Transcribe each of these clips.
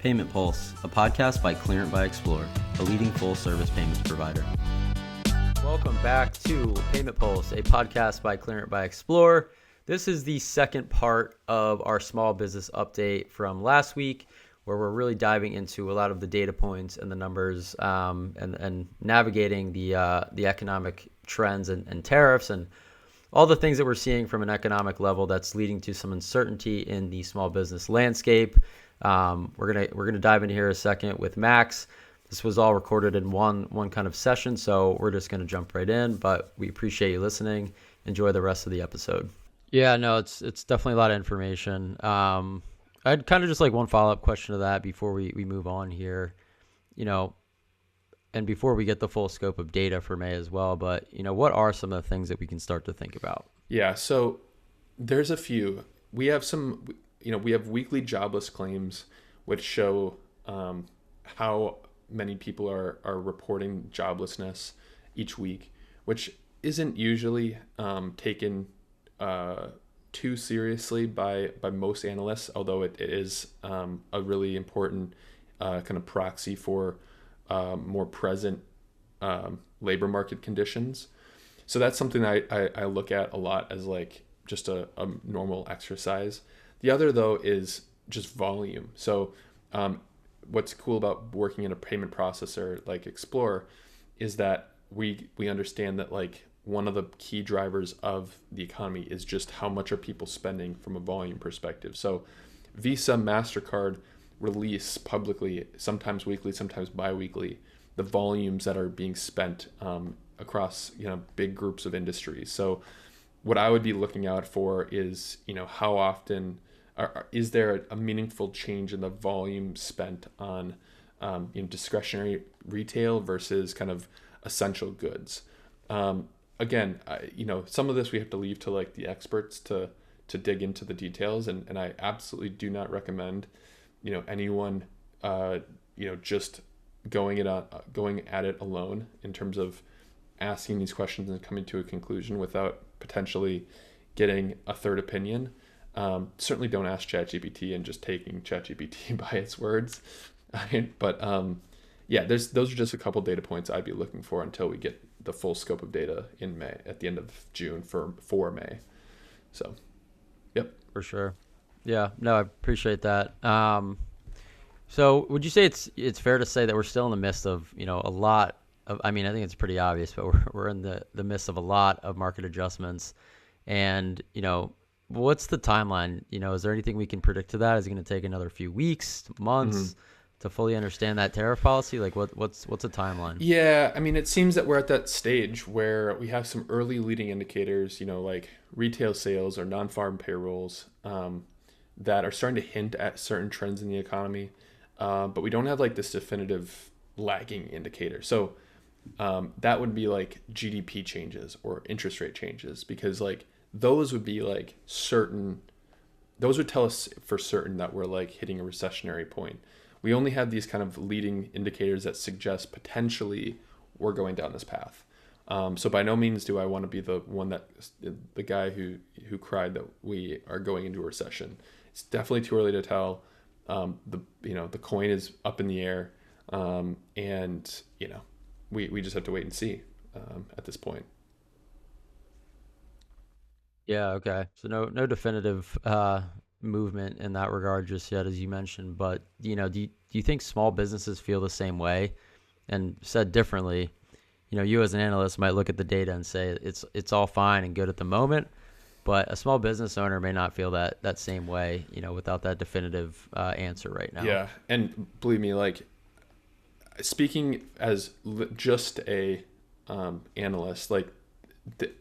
Payment Pulse, a podcast by Clearent by Xplor, a leading full-service payments provider. Welcome back to Payment Pulse, a podcast by Clearent by Xplor. This is the second part of our small business update from last week, where we're really diving into a lot of the data points and the numbers and navigating the economic trends and tariffs and all the things that we're seeing from an economic level that's leading to some uncertainty in the small business landscape. We're gonna dive in here a second with Max. This was all recorded in one kind of session, so we're just gonna jump right in. But we appreciate you listening. Enjoy the rest of the episode. Yeah, no, it's definitely a lot of information. I'd kind of just like one follow-up question to that before we move on here, and before we get the full scope of data for May as well. But what are some of the things that we can start to think about? Yeah, so there's a few. We have some. We have weekly jobless claims, which show how many people are reporting joblessness each week, which isn't usually taken too seriously by most analysts, although it is a really important kind of proxy for more present labor market conditions. So that's something I look at a lot as like just a normal exercise. The other, though, is just volume. So what's cool about working in a payment processor like Xplor is that we understand that like one of the key drivers of the economy is just how much are people spending from a volume perspective. So Visa, MasterCard release publicly, sometimes weekly, sometimes bi-weekly, the volumes that are being spent across big groups of industries. So what I would be looking out for is how often is there a meaningful change in the volume spent on discretionary retail versus kind of essential goods. Again, some of this we have to leave to like the experts to dig into the details, and I absolutely do not recommend anyone just going at it alone in terms of asking these questions and coming to a conclusion without potentially getting a third opinion. Certainly don't ask ChatGPT and just taking ChatGPT by its words. But those are just a couple data points I'd be looking for until we get the full scope of data in May, at the end of June for May. So, yep. For sure. Yeah, no, I appreciate that. So would you say it's fair to say that we're still in the midst of, a lot of, I think it's pretty obvious, but we're in the midst of a lot of market adjustments, and, what's the timeline? Is there anything we can predict to that? Is it going to take another few weeks, months to fully understand that tariff policy? Like what's a timeline? Yeah, it seems that we're at that stage where we have some early leading indicators, like retail sales or non-farm payrolls that are starting to hint at certain trends in the economy. But we don't have like this definitive lagging indicator. So that would be like GDP changes or interest rate changes, because like those would be like certain, those would tell us for certain that we're like hitting a recessionary point. We only have these kind of leading indicators that suggest potentially we're going down this path. So by no means do I want to be the guy who cried that we are going into a recession. It's definitely too early to tell. The coin is up in the air, and we just have to wait and see at this point. Yeah, okay. So no definitive movement in that regard just yet, as you mentioned. But do you think small businesses feel the same way? And said differently, you as an analyst might look at the data and say it's all fine and good at the moment, but a small business owner may not feel that same way, without that definitive answer right now. Yeah, and believe me, like speaking as just a analyst, like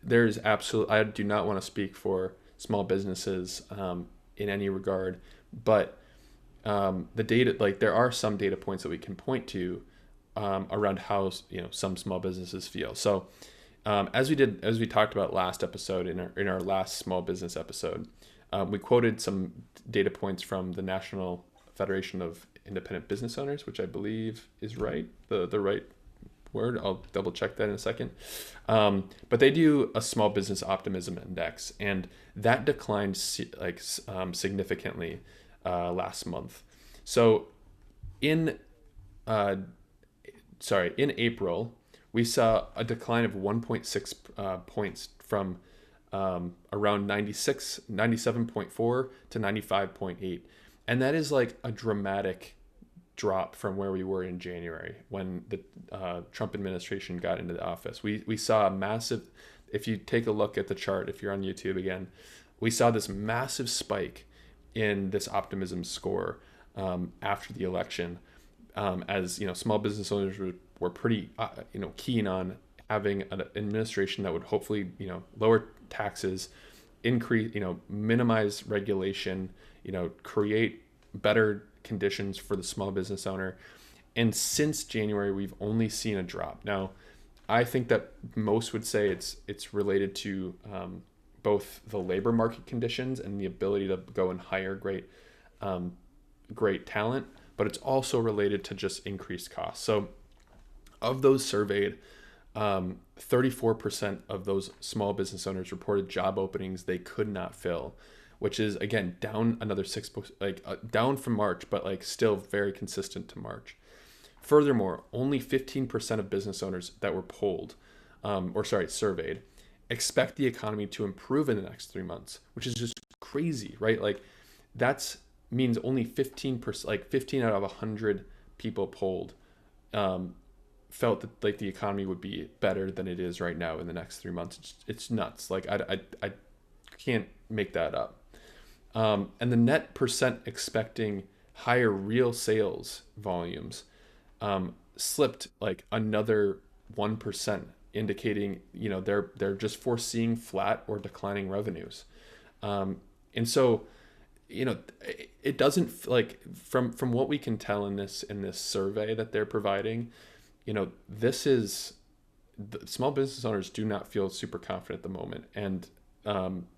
there's absolutely, I do not want to speak for small businesses in any regard, but the data, like there are some data points that we can point to around how some small businesses feel. So as we talked about last episode, in our last small business episode, we quoted some data points from the National Federation of Independent Business Owners, which I believe is right, the right word. I'll double check that in a second. But they do a small business optimism index, and that declined significantly last month. So in uh, in April, we saw a decline of 1.6 points from around 97.4 to 95.8. And that is like a dramatic drop from where we were in January when the Trump administration got into the office. We saw a massive, if you take a look at the chart, if you're on YouTube again, we saw this massive spike in this optimism score after the election, as small business owners were pretty keen on having an administration that would hopefully lower taxes, increase minimize regulation, create better conditions for the small business owner. And since January, we've only seen a drop. Now, I think that most would say it's related to both the labor market conditions and the ability to go and hire great talent, but it's also related to just increased costs. So of those surveyed, 34% of those small business owners reported job openings they could not fill, which is again down another 6, down from March, but still very consistent to March. Furthermore, only 15% of business owners that were surveyed, expect the economy to improve in the next 3 months, which is just crazy, right? That's means only 15%, 15 out of 100 people polled felt that the economy would be better than it is right now in the next 3 months. It's nuts. I can't make that up. And the net percent expecting higher real sales volumes slipped another 1%, indicating they're just foreseeing flat or declining revenues. And so it doesn't from what we can tell in this survey that they're providing, this is the small business owners do not feel super confident at the moment. And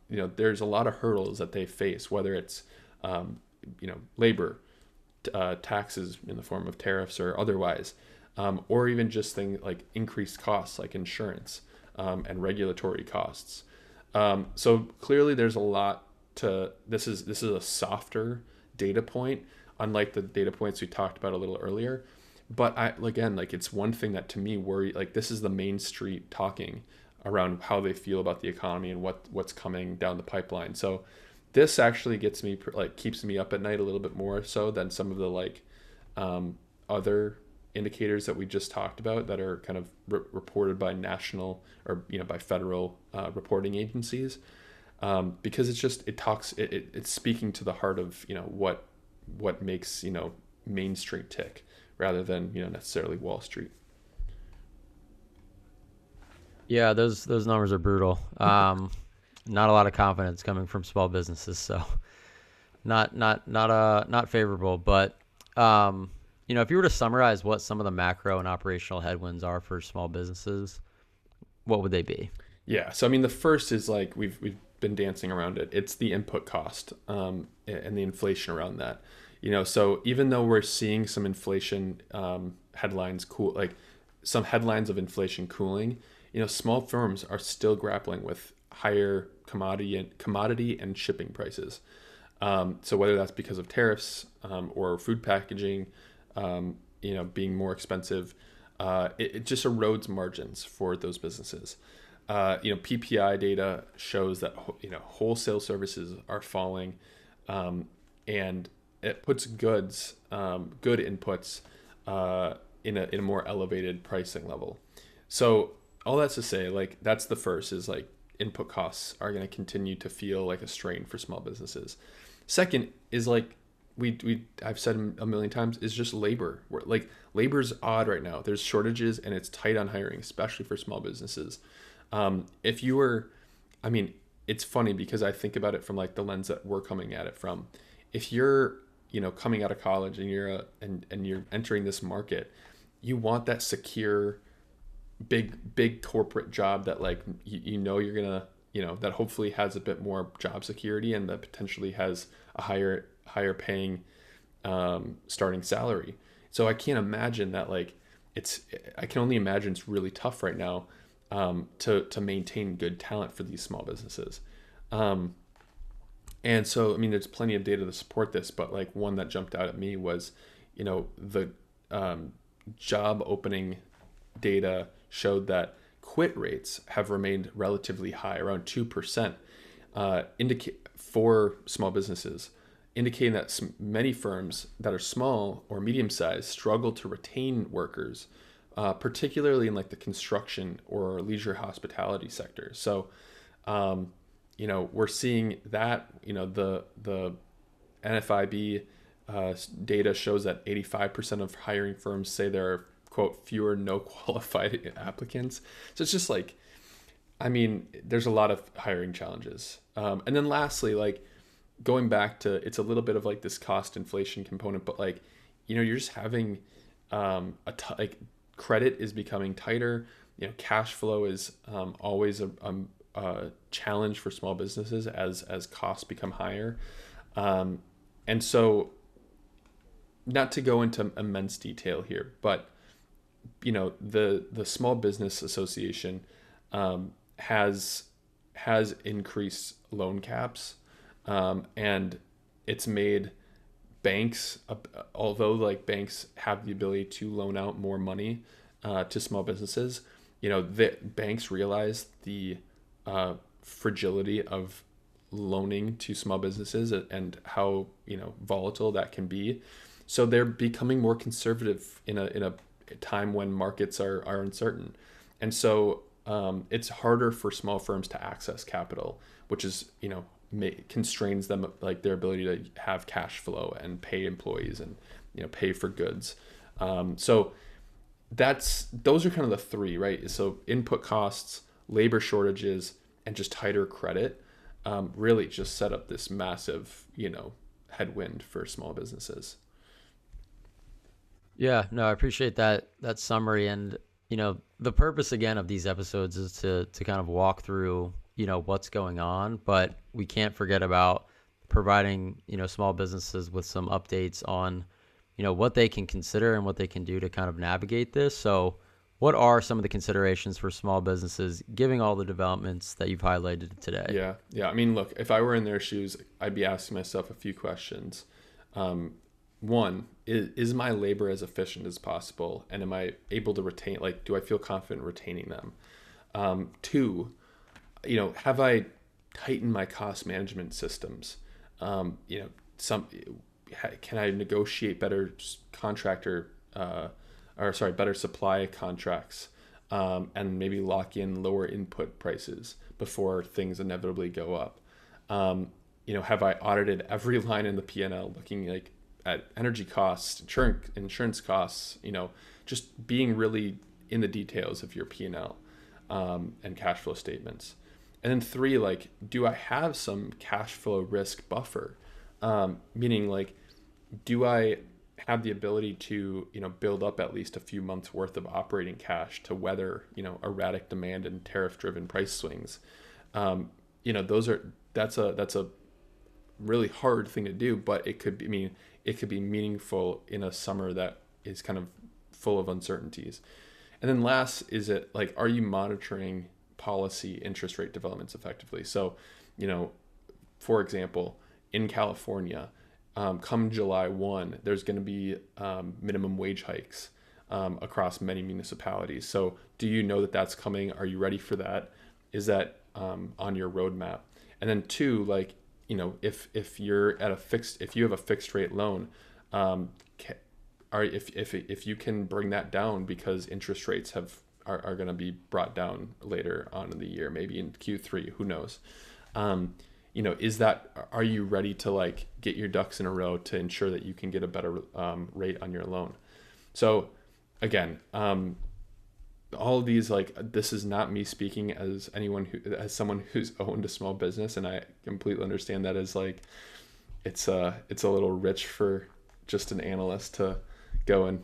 there's a lot of hurdles that they face, whether it's labor, taxes in the form of tariffs or otherwise, or even just things like increased costs like insurance and regulatory costs. So clearly there's a lot to this is a softer data point, unlike the data points we talked about a little earlier. But it's one thing that to me worry, this is the main street talking around how they feel about the economy and what's coming down the pipeline. So this actually gets me keeps me up at night a little bit more so than some of the other indicators that we just talked about that are kind of reported by national or by federal reporting agencies, because it's speaking to the heart of what makes Main Street tick rather than necessarily Wall Street. Yeah, those numbers are brutal. Not a lot of confidence coming from small businesses, so not favorable. But if you were to summarize what some of the macro and operational headwinds are for small businesses, what would they be? Yeah, so the first is we've been dancing around it. It's the input cost and the inflation around that. So even though we're seeing some inflation headlines some headlines of inflation cooling, small firms are still grappling with higher commodity and shipping prices. So whether that's because of tariffs or food packaging, being more expensive, it just erodes margins for those businesses. PPI data shows that wholesale services are falling, and it puts good inputs in a more elevated pricing level. So all that's to say, that's the first is input costs are going to continue to feel like a strain for small businesses. Second is I've said a million times, is just labor. Labor's odd right now. There's shortages and it's tight on hiring, especially for small businesses. If you were, it's funny because I think about it from the lens that we're coming at it from. If you're, coming out of college and you're entering this market, you want that secure, big corporate job that you're gonna, that hopefully has a bit more job security and that potentially has a higher paying starting salary. So I can't imagine that I can only imagine it's really tough right now to maintain good talent for these small businesses. And so, there's plenty of data to support this, but one that jumped out at me was, the job opening data showed that quit rates have remained relatively high, around 2%, for small businesses, indicating that many firms that are small or medium-sized struggle to retain workers, particularly in like the construction or leisure hospitality sector. So, we're seeing that, the NFIB data shows that 85% of hiring firms say there are, quote, fewer no qualified applicants. So it's just like, there's a lot of hiring challenges. And then lastly, like going back to, it's a little bit of like this cost inflation component, but like, you're just having like credit is becoming tighter. Cash flow is always a challenge for small businesses as costs become higher. And so, not to go into immense detail here, but the Small Business Association has increased loan caps, and it's made banks, although like banks have the ability to loan out more money to small businesses, the banks realize the fragility of loaning to small businesses and how volatile that can be. So they're becoming more conservative in a time when markets are uncertain, and so it's harder for small firms to access capital, which is constrains them, like their ability to have cash flow and pay employees and pay for goods. So those are kind of the three, right? So input costs, labor shortages, and just tighter credit really just set up this massive headwind for small businesses. Yeah, no, I appreciate that summary. And the purpose again of these episodes is to kind of walk through what's going on, but we can't forget about providing small businesses with some updates on what they can consider and what they can do to kind of navigate this. So what are some of the considerations for small businesses, giving all the developments that you've highlighted today? Yeah. Look, if I were in their shoes, I'd be asking myself a few questions. One, is my labor as efficient as possible? And am I able to retain, like, do I feel confident retaining them? Two, have I tightened my cost management systems? Can I negotiate better better supply contracts, and maybe lock in lower input prices before things inevitably go up? Have I audited every line in the P&L, looking like at energy costs, insurance costs, just being really in the details of your P&L and cash flow statements. And then three, like, do I have some cash flow risk buffer? Meaning, like, do I have the ability to, build up at least a few months worth of operating cash to weather, erratic demand and tariff-driven price swings? That's a really hard thing to do, but it could be meaningful in a summer that is kind of full of uncertainties. And then last, is it like, are you monitoring policy interest rate developments effectively? So, for example, in California, come July 1, there's going to be minimum wage hikes across many municipalities. So do you know that that's coming? Are you ready for that? Is that on your roadmap? And then two, like, if you have a fixed rate loan, if you can bring that down because interest rates are going to be brought down later on in the year, maybe in Q3, who knows? Are you ready to like get your ducks in a row to ensure that you can get a better rate on your loan? So again, all of these, like, this is not me speaking as someone who's owned a small business, and I completely understand that as like it's a little rich for just an analyst to go and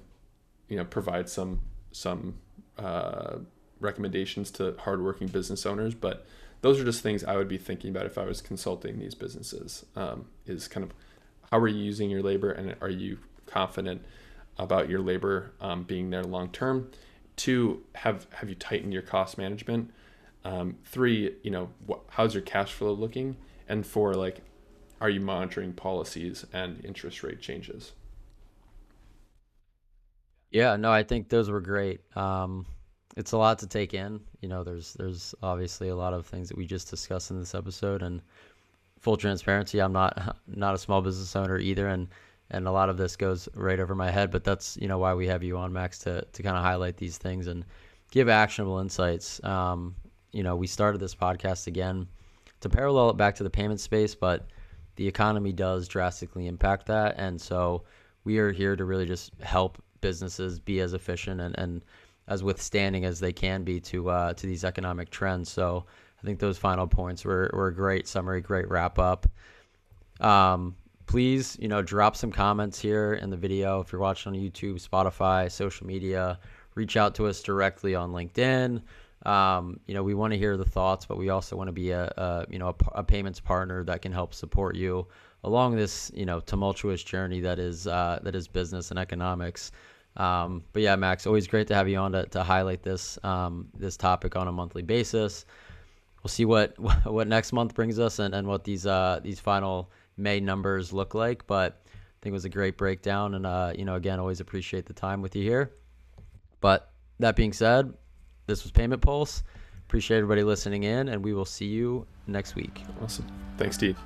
provide some recommendations to hardworking business owners, but those are just things I would be thinking about if I was consulting these businesses. Is kind of, how are you using your labor, and are you confident about your labor being there long term? Two, have you tightened your cost management? Three, how's your cash flow looking? And four, like, are you monitoring policies and interest rate changes? Yeah, no, I think those were great. It's a lot to take in. There's obviously a lot of things that we just discussed in this episode, and full transparency, I'm not not a small business owner either, and a lot of this goes right over my head. But that's why we have you on, Max, to kind of highlight these things and give actionable insights. We started this podcast again to parallel it back to the payment space, but the economy does drastically impact that, and so we are here to really just help businesses be as efficient and as withstanding as they can be to these economic trends. So I think those final points were a great summary, great wrap up. Please, drop some comments here in the video. If you're watching on YouTube, Spotify, social media, reach out to us directly on LinkedIn. We want to hear the thoughts, but we also want to be a payments partner that can help support you along this, tumultuous journey that is business and economics. But yeah, Max, always great to have you on to highlight this topic on a monthly basis. We'll see what next month brings us and what these final May numbers look like. But I think it was a great breakdown, and again, always appreciate the time with you here. But that being said, this was Payment Pulse. Appreciate everybody listening in, and we will see you next week. Awesome. Thanks, Steve.